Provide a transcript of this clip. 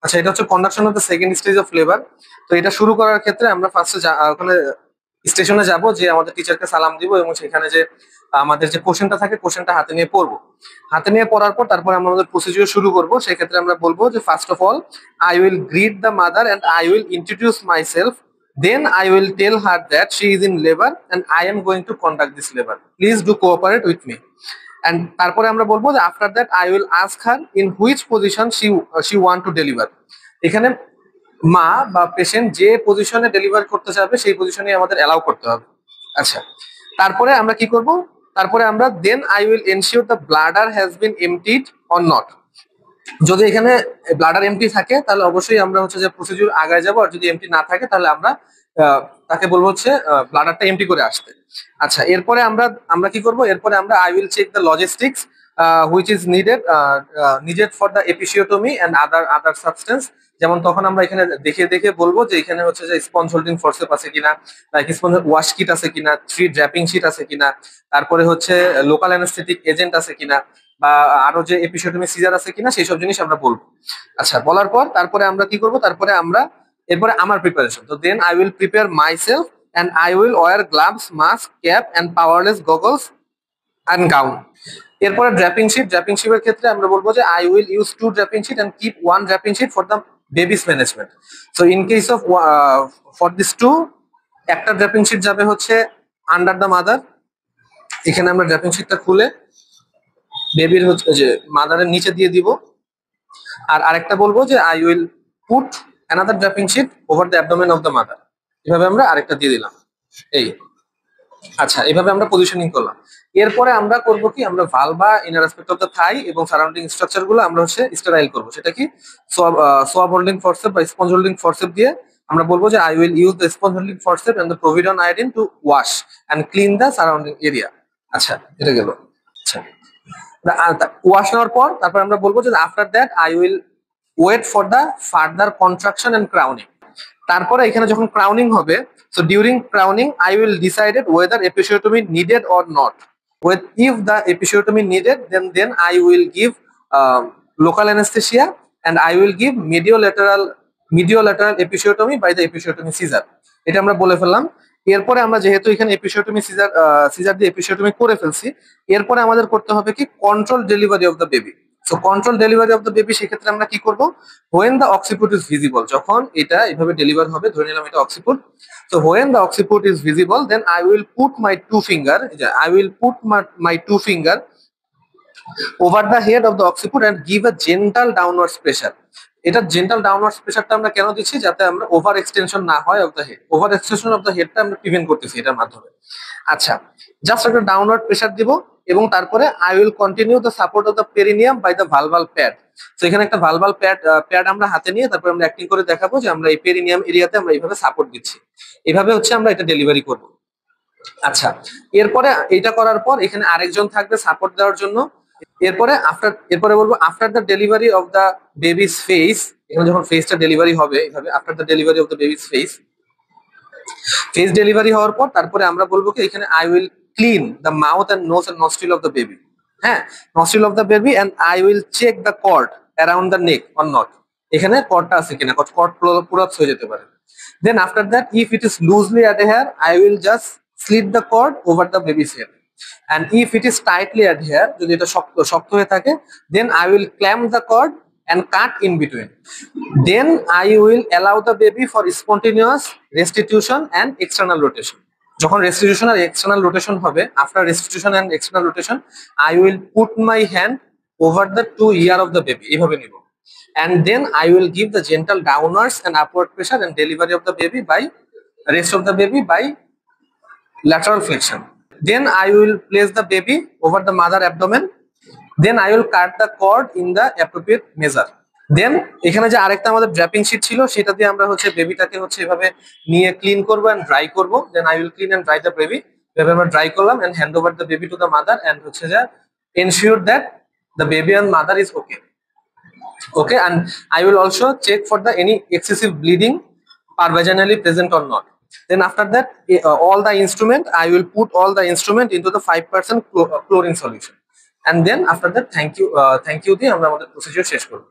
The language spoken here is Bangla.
আচ্ছা, এটা হচ্ছে conduction of the second stage of labour. তো এটা শুরু করার ক্ষেত্রে আমরা ফার্স্টে ওখানে স্টেশনে যাব, যে আমাদের টিচারকে সালাম দিব এবং সেখানে যে আমাদের যে কোশ্চেনটা থাকে কোশ্চেনটা হাতে নিয়ে পড়বো। হাতে নিয়ে পড়ার পর তারপরে আমরা আমাদের প্রসিডিউর শুরু করবো। সেক্ষেত্রে আমরা বলবো যে first of all I will greet the mother and I will introduce myself, then I will tell her that she is in labour and I am going to conduct this labour, please do cooperate with me. And তারপরে আমরা বলবো যে after that I will ask her in which position she want to deliver. এখানে মা বা পেশেন্ট যে পজিশনে ডেলিভার করতে চাবে সেই পজিশনে আমাদের অ্যালাউ করতে হবে। আচ্ছা, তারপরে আমরা কি করব? তারপরে আমরা then I will ensure the bladder has been emptied or not. যদি এখানে ব্লাডার এমটি থাকে তাহলে অবশ্যই আমরা হচ্ছে যে প্রসিডিউর আগায় যাব, আর যদি এমটি না থাকে তাহলে আমরা তাকে বলবো হচ্ছে ব্লাডারটা এমটি করে আসতে। আচ্ছা, এরপরে আমরা আমরা কি করব? এরপরে আমরা I will check the logistics which is needed for the episiotomy and other substance. যেমন তখন আমরা এখানে দেখে দেখে বলবো যে এখানে হচ্ছে যে স্পঞ্জ হোল্ডিং ফোর্সেপ আছে কিনা, স্পঞ্জ ওয়াশ কিট আছে কিনা, 3 ড্র্যাপিং শিট আছে কিনা, তারপরে হচ্ছে লোকাল অ্যানেস্থেটিক এজেন্ট আছে কিনা, বা আরো যে এপিসোডমি সিজার আছে কিনা, সেই সব জিনিস আমরা বলবো। আচ্ছা, বলার পর তারপরে আমরা কি করব? তারপরে আমরা এরপরে আমার প্রিপারেশন। তো then I will prepare myself and I will wear gloves, mask, cap and powerless goggles and gown. এরপরে ড্র্যাপিং শিটের ক্ষেত্রে আমরা বলবো যে I will use 2 draping sheet and keep 1 draping sheet for the baby's management. So in case of for this 2, একটা ড্র্যাপিং শিট যাবে হচ্ছে আন্ডার দ্য মাদার। এখানে আমরা ড্র্যাপিং শিটটা খুলে বেবির হচ্ছে যে মাদারের নিচে দিয়ে দিব। আর আরেকটা বলবো যে I will put another draping sheet over the abdomen of the mother. এভাবে আমরা আরেকটা দিয়ে দিলাম। এই আচ্ছা, এভাবে আমরা পজিশনিং করলাম। এরপরে আমরা করব কি? আমরা ভালভা, inner aspect of the thigh এবং সারাউন্ডিং স্ট্রাকচার গুলো আমরা হচ্ছে স্টেরাইল করব। সেটা কি? সোয়াব হোল্ডিং ফোর্সেপ বা স্পঞ্জ হোল্ডিং ফোর্সেপ দিয়ে আমরা বলবো যে I will use the sponge holding forcep and the povidone iodine to wash and clean the surrounding area. আচ্ছা, এটা গেল। আচ্ছা, ওয়াশ নেওয়ার পর তারপর আমরা বলবো যে after that I will wait for the further contraction and crowning. তারপরে এখানে যখন ক্রাউনিং হবে, so during crowning I will decided whether episiotomy needed or not. If the episiotomy needed, then I will give local anesthesia and I will give mediolateral episiotomy by the episiotomy scissor. এটা আমরা বলে ফেললাম। এরপরে আমরা যেহেতু এখানে এপিসিওটমি সিজার দিয়ে এপিসিওটমি করে ফেলছি, এরপরে আমাদের করতে হবে কি? Control delivery of the baby. So control delivery of the baby, সেক্ষেত্রে আমরা কি করব? When the occiput is visible, যখন এটা এভাবে ডেলিভার হবে, ধরে নিলাম এটা occiput. So when the occiput is visible, then I will put my 2 finger, I will put my 2 finger over the head of the occiput and give a gentle downwards pressure. এটা জেন্টাল ডাউনওয়ার্ডস প্রেসারটা আমরা কেন দিচ্ছি? যাতে আমরা ওভার এক্সটেনশন না হয় of the head. Over extension of the হেডটা আমরা প্রিভেন্ট করতেছি এটার মাধ্যমে। আচ্ছা, জাস্ট একটা ডাউনওয়ার্ড প্রেসার দিব এবং তারপরে I will continue the support of the perineum by the vulval pad. তো এখানে একটা ভালভাল প্যাড আমরা হাতে নিয়ে তারপরে আমরা অ্যাক্টিং করে দেখাবো যে আমরা এই পেরিনিয়াম এরিয়াতে আমরা এইভাবে সাপোর্ট দিচ্ছি। এভাবে হচ্ছে আমরা এটা ডেলিভারি করব। আচ্ছা, এরপরে এটা করার পর এখানে আরেকজন থাকবে সাপোর্ট দেওয়ার জন্য। এরপরে বলবো after the delivery of the baby's face. এখানে যখন ফেসটা ডেলিভারি হবে এইভাবে, after the delivery of the baby's face delivery হওয়ার পর তারপরে আমরা বলবো কি? এখানে I will clean the mouth and nose and nostril of the baby. হ্যাঁ, nostril of the baby and I will check the cord around the neck or not. এখানে কর্ডটা আছে কিনা, কর্ড পুরাপস হয়ে যেতে পারে। Then after that if it is loosely adhere I will just slit the cord over the baby's head. And if it is tightly adhere, যদি এটা শক্ত হয়ে থাকে, then I will clamp the cord and cut in between. Then I will allow the baby for spontaneous restitution and external rotation. যখন restitution আর external rotation হবে, after restitution and external rotation, I will put my hand over the 2 ear of the baby. এইভাবে নিব। And then I will give the gentle downwards and upward pressure and delivery of the baby by rest of the baby by lateral flexion. Then I will place the baby over the mother abdomen. Then I will cut the cord in the appropriate measure. Then এখানে যে আরেকটা আমাদের ড্র্যাপিং শিট ছিল সেটা দিয়ে আমরা হচ্ছে বেবিটাকে হচ্ছে এভাবে নিয়ে ক্লিন করব এন্ড ড্রাই করব। Then I will clean and dry the baby. এভাবে আমরা ড্রাই করলাম and hand over the baby to the mother and হচ্ছে যে ensure that the baby and mother is okay, and I will also check for the any excessive bleeding pervaginally present or not. Then after that all the instrument I will put all the instrument into the 5% chlorine solution, and then after that thank you দিয়ে আমরা আমাদের প্রসিডিউর শেষ করব।